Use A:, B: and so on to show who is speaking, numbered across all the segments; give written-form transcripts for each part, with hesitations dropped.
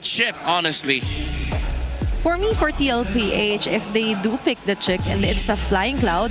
A: chip, honestly.
B: For me, for TLPH, if they do pick the chick and it's a flying cloud,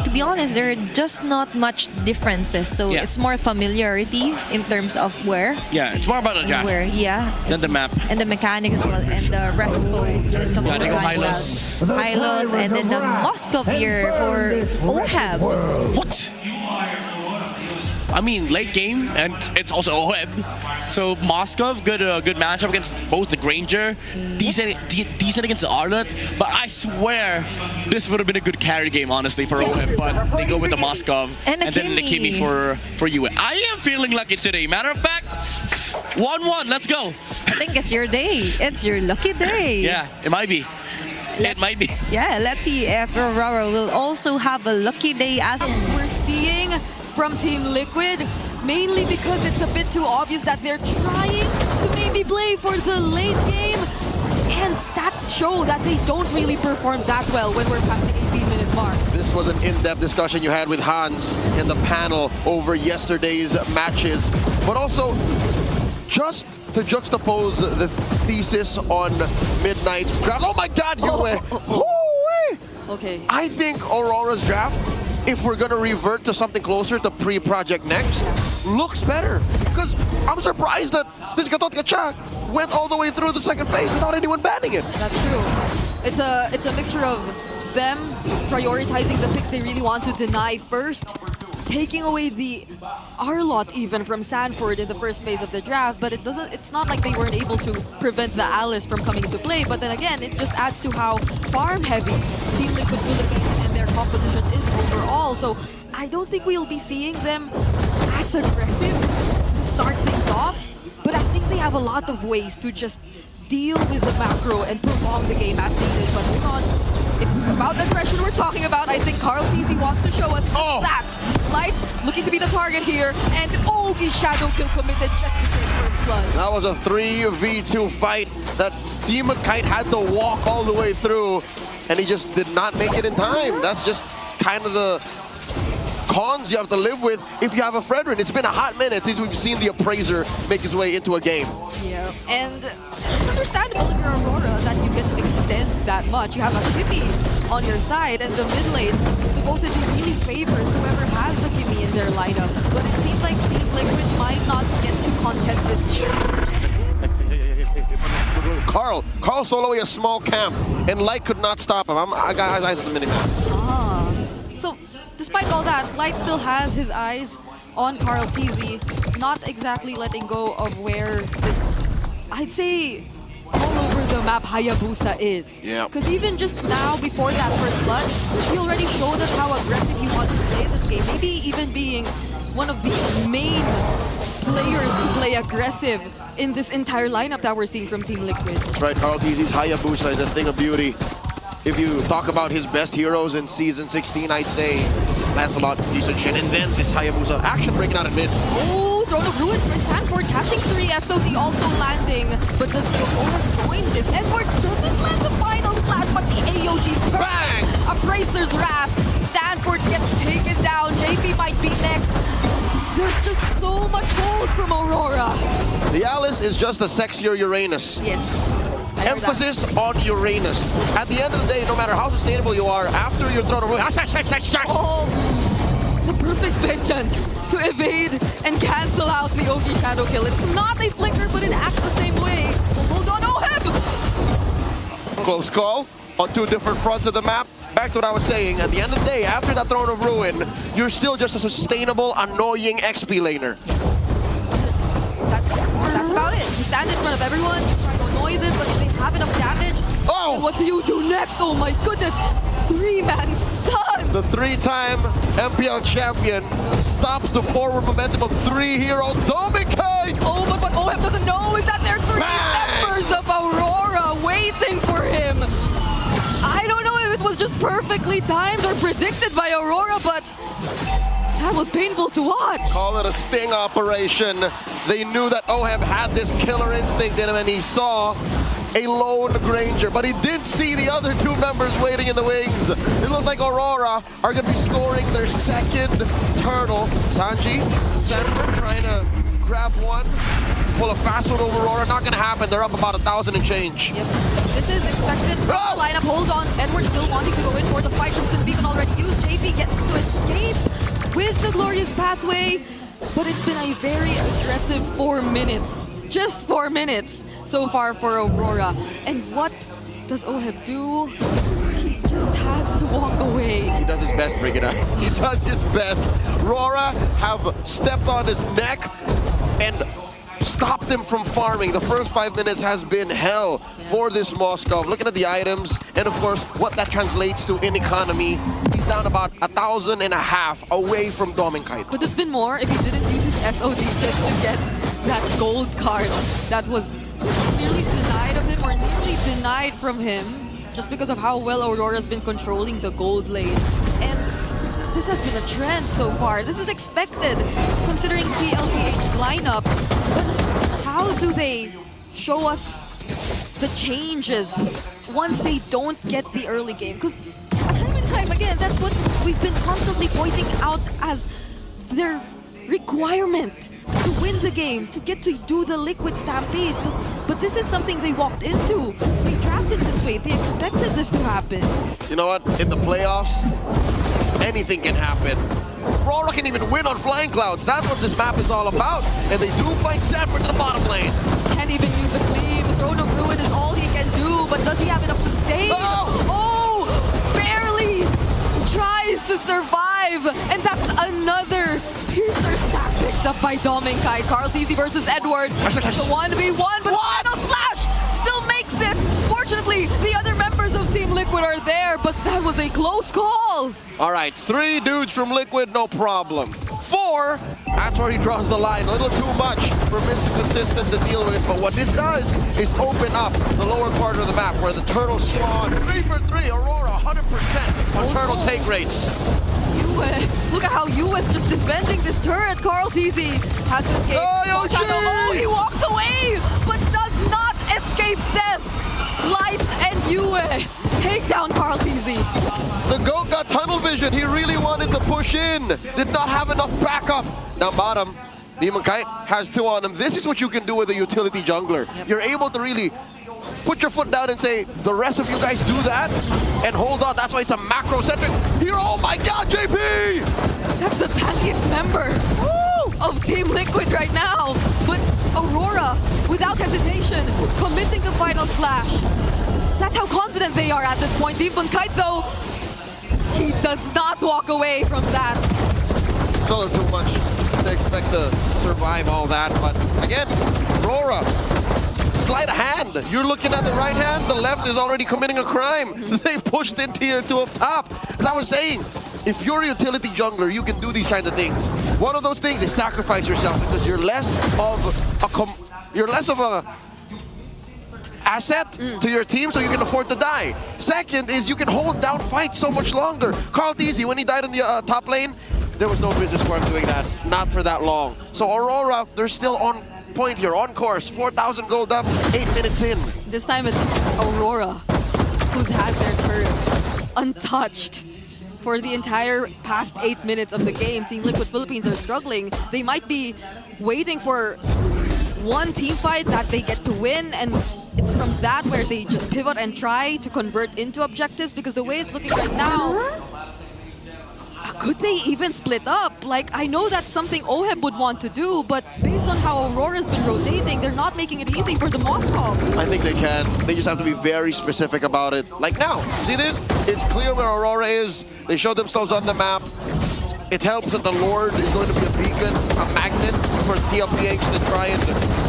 B: to be honest, there are just not much differences. So
A: Yeah.
B: it's more familiarity in terms of where.
A: Yeah, it's more about the draft
B: Where, yeah.
A: than the map.
B: And the mechanic as well, and the respo when it comes
A: Yeah,
B: to
A: they go
B: flying
A: Hylos.
B: cloud. Hylos, and then the Moscow here for OHAB.
A: What? I mean, late game, and it's also OHEB. So Moscow, good matchup against both the Granger, decent against the Arlet. But I swear, this would have been a good carry game, honestly, for OHEB. But they go with the Moscow
B: And
A: then the Kimi for you. I am feeling lucky today. Matter of fact, 1-1. Let's go.
B: I think it's your day. It's your lucky day.
A: Yeah, it might be. It might be.
B: Yeah, let's see if Aurora will also have a lucky day as
C: We're seeing from Team Liquid, mainly because it's a bit too obvious that they're trying to maybe play for the late game, and stats show that they don't really perform that well when we're past the 18-minute mark.
D: This was an in-depth discussion you had with Hans in the panel over yesterday's matches, but also just to juxtapose the thesis on Midnight's draft. Oh my God,
C: Okay.
D: I think Aurora's draft, if we're gonna revert to something closer to pre-Project Next, looks better. Because I'm surprised that this Gatot Kachak went all the way through the second phase without anyone banning it.
C: That's true. It's a mixture of them prioritizing the picks they really want to deny first, taking away the Arlot even from Sanford in the first phase of the draft, but it's not like they weren't able to prevent the Alice from coming into play. But then again, it just adds to how farm heavy Team Liquid Philippines and their composition is overall. So I don't think we'll be seeing them as aggressive to start things off, but at least they have a lot of ways to just deal with the macro and prolong the game as needed. But hold on, if it's about aggression we're talking about, I think Carl TZ wants to show us that. Light looking to be the target here, and Ogi shadow kill committed just to take first blood.
D: That was a 3v2 fight that Demon Kite had to walk all the way through, and he just did not make it in time. That's just kind of the cons you have to live with if you have a Fredrin. It's been a hot minute since we've seen the Appraiser make his way into a game.
C: Yeah, and it's understandable if you're Aurora that you get to extend that much. You have a Kimi on your side, and the mid lane supposedly really favors whoever has the Kimi in their lineup. But it seems like Team Liquid might not get to contest this.
D: Carl soloing a small camp, and Light could not stop him. I got his eyes at the minimap.
C: So, despite all that, Light still has his eyes on Carl TZ, not exactly letting go of where this, I'd say, all over the map Hayabusa is.
D: Yeah.
C: Because even just now, before that first blood, he already showed us how aggressive he wants to play this game. Maybe even being one of the main players to play aggressive in this entire lineup that we're seeing from Team Liquid.
D: That's right, Carl TZ's Hayabusa is a thing of beauty. If you talk about his best heroes in Season 16, I'd say Lancelot, decent shit. And then this Hayabusa action breaking out in mid.
C: Oh, Throne of Ruin for Sanford catching 3, SOD also landing. But does Aurora join this? Edward doesn't land the final slash, but the AOG's
D: Bang!
C: Appraiser's Wrath. Sanford gets taken down. JP might be next. There's just so much hold from Aurora.
D: The Alice is just a sexier Uranus.
C: Yes.
D: Emphasis on Uranus. At the end of the day, no matter how sustainable you are, after your Throne of Ruin,
C: Oh, the perfect vengeance to evade and cancel out the Ogi Shadow Kill. It's not a flicker, but it acts the same way. Hold on, OHEB!
D: close call on two different fronts of the map. Back to what I was saying, at the end of the day, after that Throne of Ruin, you're still just a sustainable, annoying XP laner.
C: That's about it. You stand in front of everyone, try to annoy them, but if they have enough damage, then what do you do next? Oh my goodness! 3-man stun!
D: The 3-time MPL champion stops the forward momentum of 3-hero Domikai!
C: Oh, but what OHEB doesn't know is that there are 3 members of Aurora waiting for him! I don't know if it was just perfectly timed or predicted by Aurora, but that was painful to watch.
D: Call it a sting operation. They knew that OHEB had this killer instinct in him, and he saw a lone Granger, but he did see the other 2 members waiting in the wings. It looks like Aurora are going to be scoring their second turtle. Sanford trying to grab one, pull a fast one over Aurora. Not gonna happen. They're up about 1,000 and change.
C: Yep. This is expected from the lineup. Hold on. Edward still wanting to go in for the fight. Crimson Beacon already used. JP gets to escape with the glorious pathway. But it's been a very aggressive 4 minutes. Just 4 minutes so far for Aurora. And what does Oheb do? He just has to walk away.
D: He does his best, Brigida. He does his best. Aurora have stepped on his neck and stopped him from farming. The first 5 minutes has been hell for this Moskov. Looking at the items and of course what that translates to in economy. He's down about 1,500 away from Dominkite.
C: Could have been more if he didn't use his SOD just to get that gold card that was nearly denied of him, or nearly denied from him, just because of how well Aurora's been controlling the gold lane. And this has been a trend so far. This is expected considering TLPH's lineup. But how do they show us the changes once they don't get the early game? Because time and time again, that's what we've been constantly pointing out as their requirement to win the game, to get to do the Liquid Stampede. But this is something they walked into. They drafted this way. They expected this to happen.
D: You know what? In the playoffs, anything can happen. Aurora can even win on Flying Clouds. That's what this map is all about. And they do fight Sanford to the bottom lane.
C: Can't even use the cleave. Throne of Ruin is all he can do. But does he have enough sustain? Oh! Barely tries to survive. And that's another Piercer stack picked up by Dominkite. Carl's versus Edward. It's a 1v1, but final slash still makes it. Fortunately, the other members of Team Liquid are there, but that was a close call.
D: All right, 3 dudes from Liquid, no problem. 4, that's where he draws the line. A little too much for Mr. Consistent to deal with, but what this does is open up the lower part of the map where the turtles spawn. 3 for 3, Aurora 100% on turtle take rates.
C: Look at how US just defending this turret. Carl TZ has to escape. Oh, he walks away, but does not escape death. Light and Yue take down Carl TZ.
D: The GOAT got tunnel vision. He really wanted to push in. Did not have enough backup. Down bottom, Dominkite has 2 on him. This is what you can do with a utility jungler. Yep. You're able to really put your foot down and say, the rest of you guys do that and hold on. That's why it's a macro-centric hero. Oh my God, JP!
C: That's the tankiest member of Team Liquid right now. But Aurora, without hesitation, committing the final slash. That's how confident they are at this point. Dominkite, though, he does not walk away from that.
D: It's a little too much to expect to survive all that. But again, Aurora, sleight of hand. You're looking at the right hand, the left is already committing a crime. They pushed into here to up top. As I was saying, if you're a utility jungler, you can do these kinds of things. One of those things is sacrifice yourself because you're less of a asset to your team, so you can afford to die. Second is you can hold down fights so much longer. Carl Deasy, when he died in the top lane, there was no business for him doing that. Not for that long. So Aurora, they're still on point here, on course. 4,000 gold up, 8 minutes in.
C: This time it's Aurora who's had their turrets untouched for the entire past 8 minutes of the game. Team Liquid Philippines are struggling. They might be waiting for one team fight that they get to win, and it's from that where they just pivot and try to convert into objectives, because the way it's looking right now, could they even split up? Like, I know that's something Oheb would want to do, but based on how Aurora's been rotating, they're not making it easy for the Moskov.
D: I think they can. They just have to be very specific about it. Like now, see this? It's clear where Aurora is. They show themselves on the map. It helps that the Lord is going to be a beacon, a magnet for TLPH to try and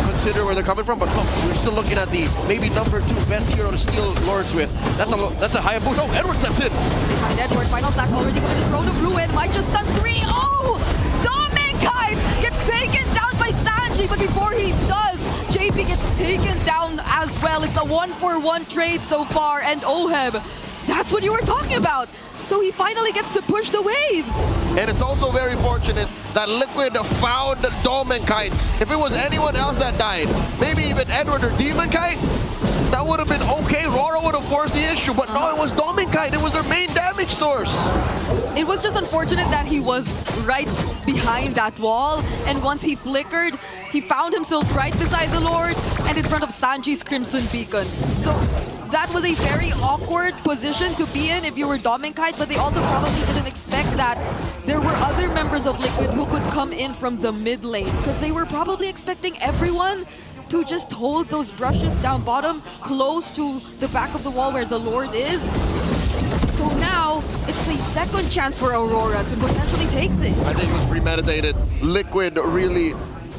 D: consider where they're coming from. But look, we're still looking at the maybe #2 best hero to steal Lords with. That's a high boost. Oh, Edward steps in.
C: Behind Edward, final stack already committed. Throne of Ruin might just stun 3. Oh! Dominkite gets taken down by Sanji, but before he does, JP gets taken down as well. It's a 1-for-1 trade so far, and Oheb, that's what you were talking about. So he finally gets to push the waves.
D: And it's also very fortunate that Liquid found Dominkite. If it was anyone else that died, maybe even Edward or Dominkite, that would have been okay. Aurora would have forced the issue, but no, it was Dominkite. It was their main damage source.
C: It was just unfortunate that he was right behind that wall, and once he flickered, he found himself right beside the Lord and in front of Sanji's Crimson Beacon. So that was a very awkward position to be in if you were Dominkite, but they also probably didn't expect that there were other members of Liquid who could come in from the mid lane, because they were probably expecting everyone to just hold those brushes down bottom close to the back of the wall where the Lord is. So now, it's a second chance for Aurora to potentially take this.
D: I think it was premeditated. Liquid really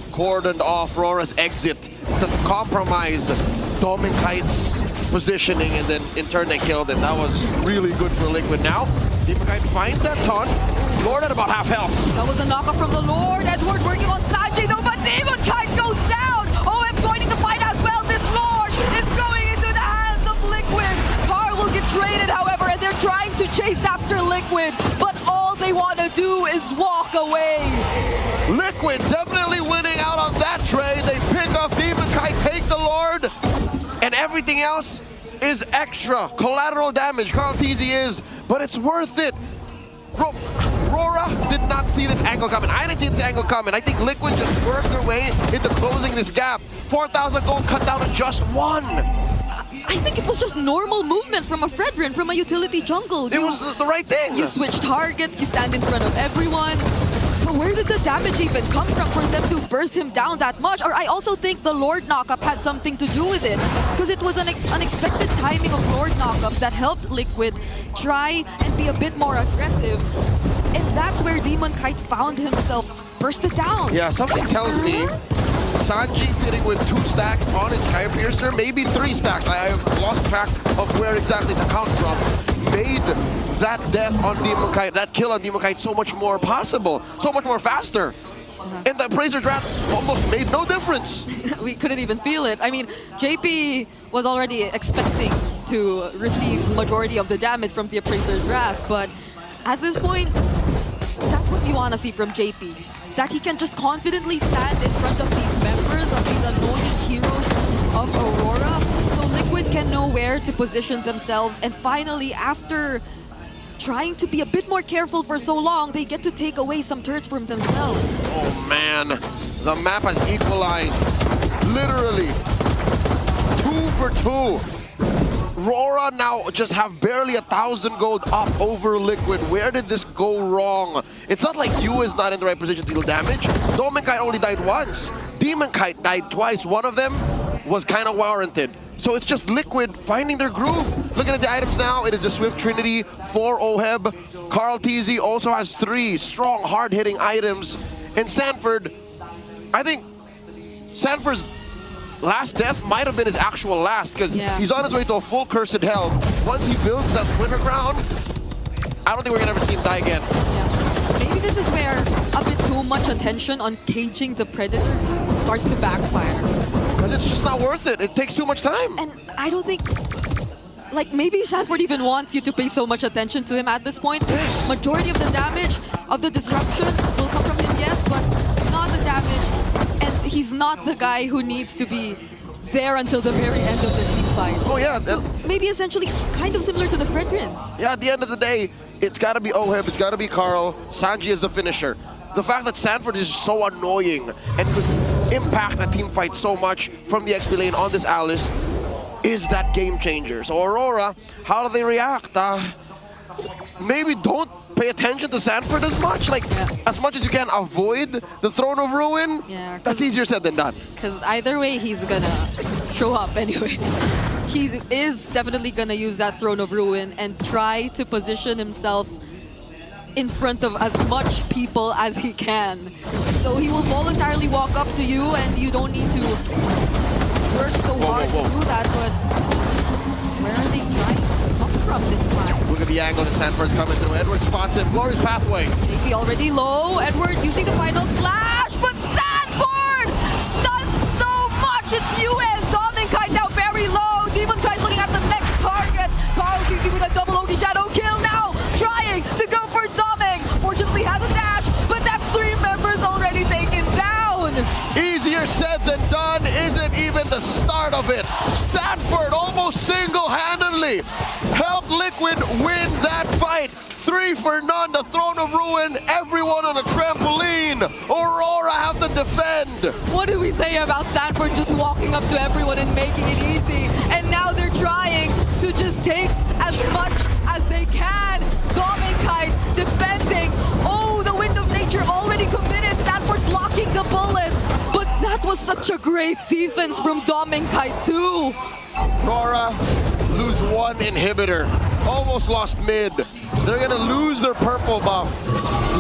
D: cordoned off Aurora's exit to compromise Dominkite's positioning, and then in turn they killed him. That was really good for Liquid. Now, Dominkite finds that taunt. Lord at about half health.
C: That was a knockup from the Lord. Edward working on Sanji though, but Dominkite goes down! OM joining the fight as well. This Lord is going into the hands of Liquid. Carl will get traded, however, and they're trying to chase after Liquid, but all they want to do is walk away.
D: Liquid definitely winning out on that trade. They pick up Dominkite, take the Lord, and everything else is extra. Collateral damage, Carl TZ is, but it's worth it. Aurora did not see this angle coming. I didn't see this angle coming. I think Liquid just worked their way into closing this gap. 4,000 gold cut down to just 1.
C: I think it was just normal movement from a Fredrin, from a utility jungle.
D: It was the right thing.
C: You switch targets, you stand in front of everyone. But where did the damage even come from for them to burst him down that much? Or I also think the Lord knockup had something to do with it, because it was an unexpected timing of Lord knockups that helped Liquid try and be a bit more aggressive. And that's where Dominkite found himself bursted down.
D: Yeah, something tells me Sanji sitting with 2 stacks on his Sky Piercer, maybe 3 stacks. I have lost track of where exactly the count from. Made that death on Dominkite, that kill on Dominkite so much more possible, so much more faster. And the Appraiser's Wrath almost made no difference.
C: We couldn't even feel it. I mean, JP was already expecting to receive majority of the damage from the Appraiser's Wrath, but at this point, that's what you want to see from JP. That he can just confidently stand in front of these members, of these annoying heroes of Aurora. So Liquid can know where to position themselves, and finally, after trying to be a bit more careful for so long, they get to take away some turrets from themselves.
D: Oh man, the map has equalized. Literally, 2 for 2. Aurora now just have barely 1,000 gold up over Liquid. Where did this go wrong? It's not like Yu is not in the right position to deal damage. Dominkite only died once. Dominkite died twice. One of them was kind of warranted. So it's just Liquid finding their groove. Looking at the items now, it is a Swift Trinity for Oheb. Carl TZ also has 3 strong, hard-hitting items. And Sanford, I think Sanford's last death might have been his actual last, because he's on his way to a full Cursed Hell. Once he builds that Winter Crown, I don't think we're gonna ever see him die again.
C: Yeah. Maybe this is where a bit too much attention on caging the Predator starts to backfire.
D: Because it's just not worth it. It takes too much time.
C: And I don't think, like, maybe Sanford even wants you to pay so much attention to him at this point. Majority of the damage, of the disruption will come from him, yes, but not the damage. And he's not the guy who needs to be there until the very end of the team fight.
D: Oh yeah.
C: So maybe essentially kind of similar to the Fredrin.
D: Yeah, at the end of the day, it's got to be Oheb, it's got to be Carl. Sanji is the finisher. The fact that Sanford is so annoying and could impact a team fight so much from the XP lane on this Alice is that game changer. So Aurora, how do they react? Maybe don't pay attention to Sanford as much. Like, as much as you can avoid the Throne of Ruin, that's easier said than done.
C: Because either way, he's gonna show up anyway. He is definitely gonna use that Throne of Ruin and try to position himself in front of as much people as he can. So he will voluntarily walk up to you, and you don't need to work so hard to do that, but where are they trying to come from this time?
D: Look at the angle that Sanford's coming through. Edward spots him. Glorious pathway.
C: JP already low. Edward using the final slash, but Sanford stuns so much. It's UN. Dominkite now very low. Dominkite looking at the next target. Carl TZ with a double Ogi Shadow kill now. Trying to go for Doming. Fortunately has a dash, but that's 3 members already taken down.
D: Easier said than done isn't even the start of it. Sanford almost single-handedly helped Liquid win that fight. 3 for none, the Throne of Ruin, everyone on a trampoline. Aurora have to defend.
C: What do we say about Sanford just walking up to everyone and making it easy? And now they're trying to just take as much as they can. Dominkite defending. Oh, the Wind of Nature already committed. Sanford blocking the bullets. But that was such a great defense from Dominkite too.
D: Aurora lose 1 inhibitor. Almost lost mid. They're gonna lose their purple buff.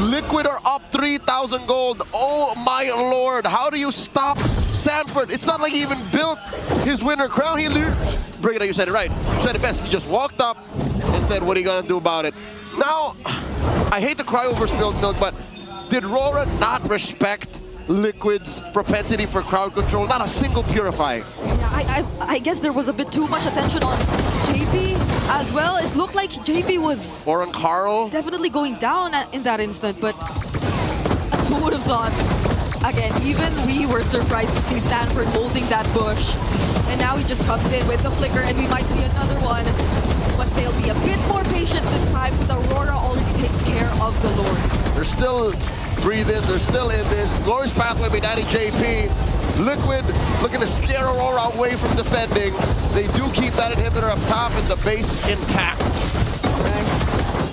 D: Liquid are up 3,000 gold. Oh my lord, how do you stop Sanford? It's not like he even built his winner crown. Brigida, you said it right. You said it best. He just walked up and said, what are you gonna do about it? Now, I hate to cry over spilled milk, but did Rora not respect Liquid's propensity for crowd control? Not a single Purify.
C: Yeah, I guess there was a bit too much attention on JP as well. It looked like JP was
D: Or on Carl.
C: definitely going down in that instant, but who would have thought? Again, even we were surprised to see Sanford holding that bush. And now he just comes in with the flicker and we might see another one. But they'll be a bit more patient this time because Aurora already takes care of the Lord.
D: They're still breathing, they're still in this. Glorious Pathway by Daddy JP. Liquid looking to scare Aurora away from defending. They do keep that inhibitor up top and the base intact.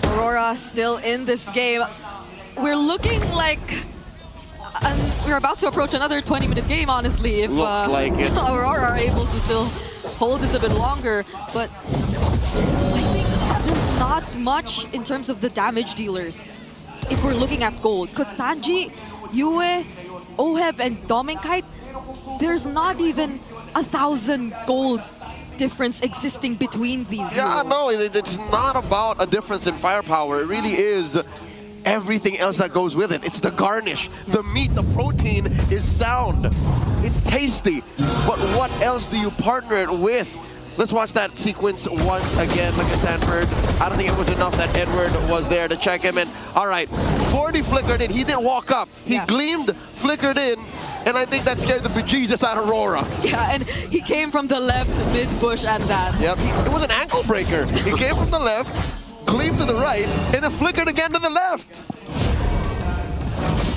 C: Aurora still in this game. We're looking like we're about to approach another 20-minute game, honestly, if
D: Looks like it.
C: Aurora are able to still hold this a bit longer. But I think there's not much in terms of the damage dealers if we're looking at gold. Because Sanji, Yue, Oheb, and Dominkite, there's not even 1,000 gold difference existing between these
D: Yeah,
C: heroes.
D: no, it's not about a difference in firepower. It really is everything else that goes with it. It's the garnish, the meat, the protein is sound. It's tasty. But what else do you partner it with? Let's watch that sequence once again. Look at Sanford. I don't think it was enough that Edward was there to check him in. All right, 40 flickered in. He didn't walk up. He gleamed, flickered in, and I think that scared the bejesus out of Aurora.
C: Yeah, and he came from the left mid-bush at that.
D: Yep, it was an ankle breaker. He came from the left, gleamed to the right, and then flickered again to the left.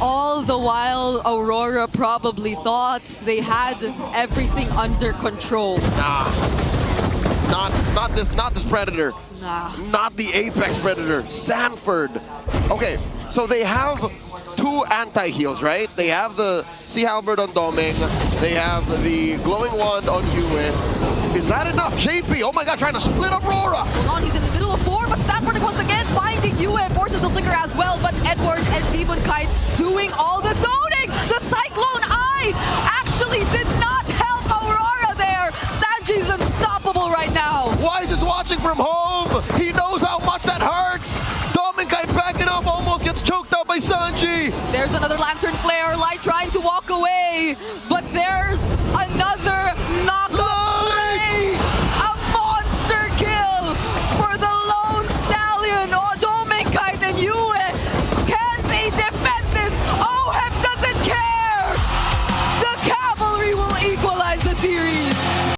C: All the while, Aurora probably thought they had everything under control.
D: Nah. Not this Predator.
C: Nah.
D: Not the Apex Predator. Sanford. Okay, so they have 2 anti-heals, right? They have the Sea Halberd on Doming. They have the Glowing Wand on Yue. Is that enough? JP, oh my god, trying to split up Aurora.
C: Hold on, he's in the middle of 4, but Sanford once again finding Yue and forces the flicker as well. But Edward and Kite doing all the zoning. The Cyclone Eye actually did not help Aurora there. Sanji's unstoppable right now.
D: Wise is watching from home. He knows how much that hurts. Dominkite backing up, almost gets choked out by Sanji.
C: There's another Lantern Flare. Light trying to walk away, but there's